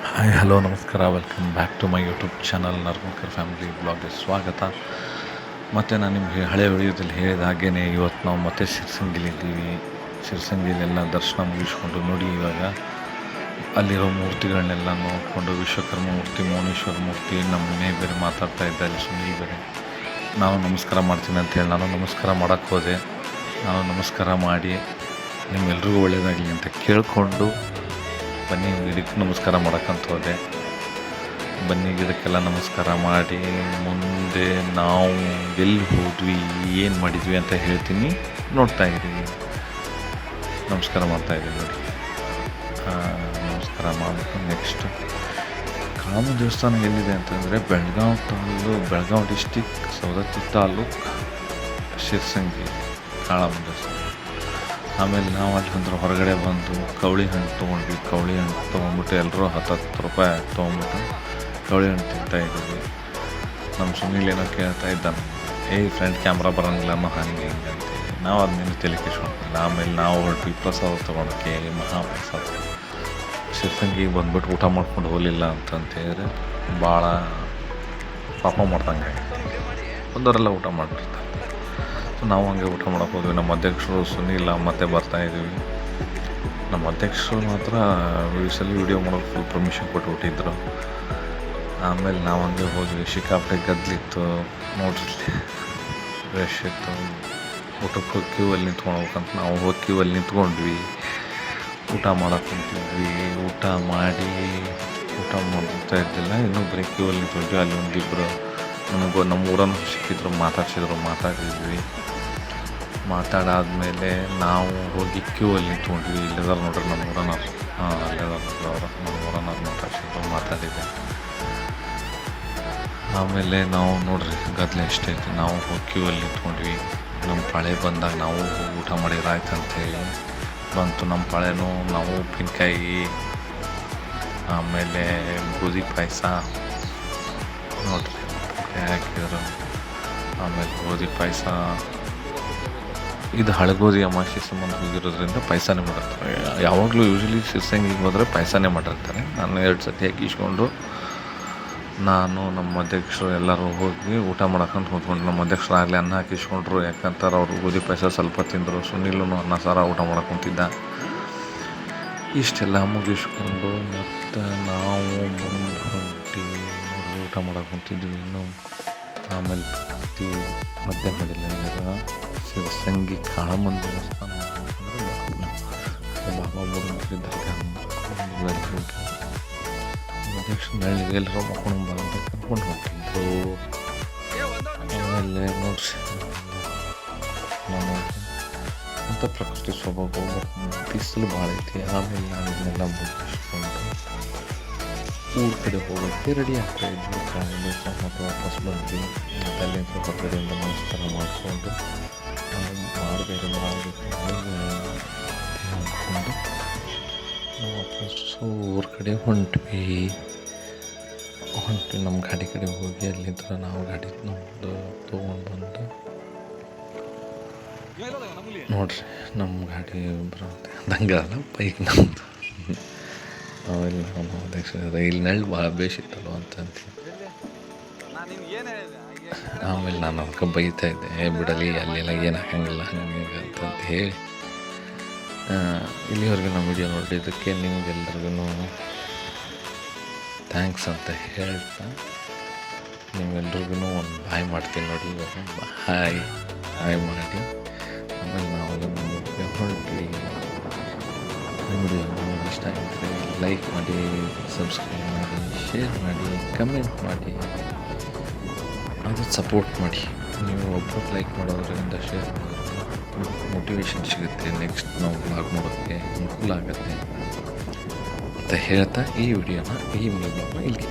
Hi hello ನಮಸ್ಕಾರ, welcome back to my YouTube channel Narmakar family ಬ್ಲಾಗ್ಗೆ ಸ್ವಾಗತ. ಮತ್ತು ನಾನು ನಿಮಗೆ ಹಳೆ ವಿಡಿಯೋದಲ್ಲಿ ಹೇಳಿದ ಹಾಗೆಯೇ ಇವತ್ತು ನಾವು ಮತ್ತೆ ಶಿರ್ಸಂಗಿಲಿದ್ದೀವಿ. ಶಿರ್ಸಂಗಿಲೆಲ್ಲ ದರ್ಶನ ಮುಗಿಸ್ಕೊಂಡು ನೋಡಿ, ಇವಾಗ ಅಲ್ಲಿರೋ ಮೂರ್ತಿಗಳನ್ನೆಲ್ಲ ನೋಡಿಕೊಂಡು ವಿಶ್ವಕರ್ಮ ಮೂರ್ತಿ, ಮೌನೇಶ್ವರ ಮೂರ್ತಿ, ನಮ್ಮನ್ನೇ ಬೇರೆ ಮಾತಾಡ್ತಾ ಇದ್ದ ಅಲ್ಲಿ ಸುಮ್ಮನೆ ಬೇರೆ ನಾನು ನಮಸ್ಕಾರ ಮಾಡ್ತೀನಿ ಅಂತೇಳಿ ನಾನು ನಮಸ್ಕಾರ ಮಾಡೋಕ್ಕೆ ಹೋದೆ. ನಾನು ನಮಸ್ಕಾರ ಮಾಡಿ ನಿಮ್ಮೆಲ್ರಿಗೂ ಒಳ್ಳೆಯದಾಗಲಿ ಅಂತ ಕೇಳಿಕೊಂಡು ಬನ್ನಿ ಗಿಡಕ್ಕೆ ನಮಸ್ಕಾರ ಮಾಡೋಕ್ಕಂತ ಹೋದೆ. ಬನ್ನಿ ಗಿಡಕ್ಕೆಲ್ಲ ನಮಸ್ಕಾರ ಮಾಡಿ ಮುಂದೆ ನಾವು ಎಲ್ಲಿ ಹೋದ್ವಿ, ಏನು ಮಾಡಿದ್ವಿ ಅಂತ ಹೇಳ್ತೀನಿ, ನೋಡ್ತಾ ಇದ್ದೀವಿ. ನಮಸ್ಕಾರ ಮಾಡ್ತಾಯಿದ್ದೀವಿ ನೋಡಿ. ನಮಸ್ಕಾರ ಮಾಡಿಬಿಟ್ಟು ನೆಕ್ಸ್ಟ್ ಕಾಳಮ್ಮ ದೇವಸ್ಥಾನ ಎಲ್ಲಿದೆ ಅಂತಂದರೆ ಬೆಳಗಾವಿ ಡಿಸ್ಟಿಕ್, ಸವದತ್ತಿ ತಾಲೂಕು, ಶಿರ್ಸಂಗಿ ಕಾಳಮ್ಮ ದೇವಸ್ಥಾನ. ಆಮೇಲೆ ನಾವು ಅಲ್ಲಿ ಬಂದ್ರೆ ಹೊರಗಡೆ ಬಂದು ಕವಳಿ ಹಣ್ಣು ತೊಗೊಂಡ್ವಿ. ಕವಳಿ ಹಣ್ಣು ತೊಗೊಂಡ್ಬಿಟ್ಟು ಎಲ್ಲರೂ 10 ರೂಪಾಯಿ ತೊಗೊಂಡ್ಬಿಟ್ಟು ಕವಳಿ ಹಣ್ಣು ತಿಂತಾಯಿದ್ದೀವಿ. ನಮ್ಮ ಸುನೀಲ್ ಏನೋ ಕೇಳ್ತಾ ಇದ್ದಾನೆ, ಫ್ರಂಟ್ ಕ್ಯಾಮ್ರಾ ಬರೋಂಗಿಲ್ಲ ಅನ್ನೋ ಹಂಗೆ ಹಿಂಗೆ ಅಂತೇಳಿ. ನಾವು ಅದನ್ನೇನು ತಲೆ ಕೆಡಿಸ್ಕೊಂಡಿಲ್ಲ. ಆಮೇಲೆ ನಾವು ಹೊರಟ್ವಿ ಪ್ರಸಾದ ತೊಗೊಳಕ್ಕೆ, ಮಹಾಪ್ರಸಾದ. ಶಿರ್ಸಂಗಿಗೆ ಬಂದ್ಬಿಟ್ಟು ಊಟ ಮಾಡ್ಕೊಂಡು ಹೋಗಲಿಲ್ಲ ಅಂತಂತೇಳಿದ್ರೆ ಭಾಳ ಪಾಪ ಮಾಡ್ದಂಗೆ. ಬಂದವರೆಲ್ಲ ಊಟ ಮಾಡಿರ್ತಾರೆ. ನಾವು ಹಂಗೆ ಊಟ ಮಾಡೋಕೆ ಹೋದ್ವಿ. ನಮ್ಮ ಅಧ್ಯಕ್ಷರು ಸುನೀಲ ಮತ್ತೆ ಬರ್ತಾಯಿದ್ದೀವಿ. ನಮ್ಮ ಅಧ್ಯಕ್ಷರು ಮಾತ್ರ ಈ ಸಲ ವೀಡಿಯೋ ಮಾಡೋಕ್ಕೆ ಫುಲ್ ಪರ್ಮಿಷನ್ ಕೊಟ್ಟುಬಿಟ್ಟಿದ್ರು. ಆಮೇಲೆ ನಾವು ಹಂಗೆ ಹೋದ್ವಿ. ಸಿಕ್ಕಾಪಟ್ಟೆ ಗದ್ದಲಿತ್ತು ನೋಡ್ರಿ, ರಶ್ ಇತ್ತು. ಊಟಕ್ಕೆ ಹೋಗಿ ಕ್ಯೂವಲ್ಲಿ ನಿಂತ್ಕೊಳ್ಬೇಕಂತ ನಾವು ಹೋಗಿ ಕ್ಯೂವಲ್ಲಿ ನಿಂತ್ಕೊಂಡ್ವಿ. ಊಟ ಮಾಡೋಕೆ ಕುಂತಿದ್ವಿ. ಊಟ ಮಾಡ್ತಾ ಇದ್ದಿಲ್ಲ, ಇನ್ನೊಬ್ಬರೇ ಕ್ಯೂವಲ್ಲಿ ನಿಂತ್ಕೊಂಡ್ವಿ. ಅಲ್ಲಿ ಒಂದಿಬ್ಬರು ನಮ್ಮ ಊರನ್ನು ಸಿಕ್ಕಿದ್ರು, ಮಾತಾಡಿದ್ವಿ. ಮಾತಾಡಾದ್ಮೇಲೆ ನಾವು ಹೋಗಿ ಕ್ಯೂವಲ್ಲಿ ನಿಂತ್ಕೊಂಡ್ವಿ. ಇಲ್ಲಿದ್ದಾರೆ ನೋಡ್ರಿ ನಮ್ಮ ಊರನ್ನವ್ರು. ನಮ್ಮ ಊರನ್ನವ್ರು ಮಾತಾಡಿದ್ದೆ. ಆಮೇಲೆ ನಾವು ನೋಡ್ರಿ ಗದ್ದಲ ಎಷ್ಟೈತಿ. ನಾವು ಹೋಗಿ ಕ್ಯೂವಲ್ಲಿ ನಿಂತ್ಕೊಂಡ್ವಿ. ನಮ್ಮ ಪಾಳೆ ಬಂದಾಗ ನಾವು ಹೋಗಿ ಊಟ ಮಾಡಿದ್ರೆ ಆಯ್ತು ಅಂತೇಳಿ ಬಂತು ನಮ್ಮ ಪಾಳೆನೂ. ನಾವು ಉಪ್ಪಿನಕಾಯಿ, ಆಮೇಲೆ ಗೋಧಿ ಪಾಯಸ ನೋಡ್ರಿ, ಉಪ್ಪಿನಕಾಯಿ ಹಾಕಿದ್ರು. ಆಮೇಲೆ ಗೋಧಿ ಪಾಯಸ, ಇದು ಹಳಗೋದಿ ಅಮಾವಾಸ್ಯೆ ಸಂಬಂಧ ಹೋಗಿರೋದ್ರಿಂದ ಪಾಯಸನೇ ಮಾಡಿರ್ತಾರೆ. ಯಾವಾಗಲೂ ಯೂಶ್ವಲಿ ಶಿರ್ಸಂಗಿಗೆ ಹೋದರೆ ಪಾಯಸನೇ ಮಾಡಿರ್ತಾರೆ. ನಾನು 2 ಸತಿ ಹಾಕಿಸ್ಕೊಂಡು ನಾನು ನಮ್ಮ ಅಧ್ಯಕ್ಷರು ಎಲ್ಲರೂ ಹೋಗಿ ಊಟ ಮಾಡೋಕ್ಕಂತ ಕೂತ್ಕೊಂಡು, ನಮ್ಮ ಅಧ್ಯಕ್ಷರು ಆಗಲೇ ಅನ್ನ ಹಾಕಿಸ್ಕೊಂಡ್ರು. ಯಾಕಂತಾರೆ ಅವರು ಗೋಧಿ ಪಾಯಸ ಸ್ವಲ್ಪ ತಿಂದರು. ಸುನೀಲೂ ಅನ್ನ ಸಾರ ಊಟ ಮಾಡೋಕೆ ಕುಂತಿದ್ದ. ಇಷ್ಟೆಲ್ಲ ಮುಗಿಸ್ಕೊಂಡು ಮತ್ತು ನಾವು ಬಂದು ಹೊಂಟಿವಿ. ಊಟ ಮಾಡೋಕೆ ಕುಂತಿದ್ವಿ ಇನ್ನು. ಆಮೇಲೆ ಮಧ್ಯ ಮಾಡಿಲ್ಲ ಶಿರ್ಸಂಗಿ ಕಾಳಮ್ಮನ ದೇವಸ್ಥಾನ ಅಂತಂದರೆ ಬಾಬಾ ಬುಡನ್ಗಿರಿದ್ದಾಗ ಅಧ್ಯಕ್ಷ ನಳ್ಳಿಗೆ ಎಲ್ಲರೂ ಮಕ್ಕೊಂಡು ಬಂದು ಕರ್ಕೊಂಡು ಹೊಂಟಿದ್ರು. ಆಮೇಲೆ ನೋಡ್ರಿ ನಾನು ಅಂತ ಪ್ರಕೃತಿ ಸ್ವಭಾವ ಬಿಸಿಲು ಭಾಳ ಐತಿ. ಆಮೇಲೆ ನಾನು ಇದನ್ನೆಲ್ಲ ಮುಗಿಸ್ಕೊಂಡು ಊರ ಕಡೆ ಹೋಗೋಕ್ಕೆ ರೆಡಿ ಆಗ್ತಾಯಿದ್ವಿ. ದೇವಸ್ಥಾನ ಮತ್ತು ವಾಪಸ್ ಬಂದ್ವಿ. ಮತ್ತು ಅಲ್ಲಿಂದ ಹೊರಗಡೆಯಿಂದ ನಮಸ್ಕಾರ ಮಾಡಿಕೊಂಡು ಮಾಡಬೇಕು ಅಂದ್ಕೊಂಡು ನಾವು ವಾಪಸ್ಸು ಊರ ಕಡೆ ಹೊಂಟ್ವಿ. ನಮ್ಮ ಗಾಡಿ ಕಡೆ ಹೋಗಿ ಅಲ್ಲಿಂದ ನಾವು ಗಾಡಿ ನಮ್ಮದು ತೊಗೊಂಡು ಬಂದು ನೋಡ್ರಿ ನಮ್ಮ ಗಾಡಿ ಬರುತ್ತೆ ಹಂಗೆ ಅಲ್ಲ, ಬೈಕ್ ನಮ್ಮದು. ಆಮೇಲೆ ನಾವು ಅಧ್ಯಕ್ಷ ಇಲ್ಲಿ ನೆಳ್ಳು ಭಾಳ ಬೇಸಿತ್ತಲ್ವ ಅಂತಂತ. ಆಮೇಲೆ ನಾನು ಅದಕ್ಕೆ ಬೈತಾ ಇದ್ದೆ, ಬಿಡಲಿ ಅಲ್ಲೆಲ್ಲ ಏನು ಹಾಕಂಗಿಲ್ಲ ಹಂಗೆ ಅಂತಂತ ಹೇಳಿ ಇಲ್ಲಿವರೆಗೂ ನಮ್ಮ ವಿಡಿಯೋ ನೋಡಿದ್ದಕ್ಕೆ ನಿಮಗೆಲ್ರಿಗೂ ಥ್ಯಾಂಕ್ಸ್ ಅಂತ ಹೇಳ್ತಾ ನಿಮ್ಗೆಲ್ರಿಗೂ ಒಂದು ಬಾಯ್ ಮಾಡ್ತೀನಿ ನೋಡಿ. ಹಾಯ್ ಮಾಡಿ ಆಮೇಲೆ ನಾವು ಹೊರಟ್ವಿ. ವಿಡಿಯೋ ನಿಮಗೆ ಇಷ್ಟ ಆಗಿದ್ದರೆ ಲೈಕ್ ಮಾಡಿ, ಸಬ್ಸ್ಕ್ರೈಬ್ ಮಾಡಿ, ಶೇರ್ ಮಾಡಿ, ಕಮೆಂಟ್ ಮಾಡಿ, ಅದು ಸಪೋರ್ಟ್ ಮಾಡಿ. ನೀವು ಒಬ್ಬರು ಲೈಕ್ ಮಾಡೋದ್ರಿಂದ, ಶೇರ್ ಮಾಡೋದ್ರಿಂದ ಮೋಟಿವೇಶನ್ ಸಿಗುತ್ತೆ. ನೆಕ್ಸ್ಟ್ ನಾವು ಬ್ಲಾಗ್ ಮಾಡೋಕ್ಕೆ ಅನುಕೂಲ ಆಗುತ್ತೆ ಅಂತ ಹೇಳ್ತಾ ಈ ವಿಡಿಯೋನ ಈ ಬ್ಲಾಗ್ನ ಇಲ್ಲಿ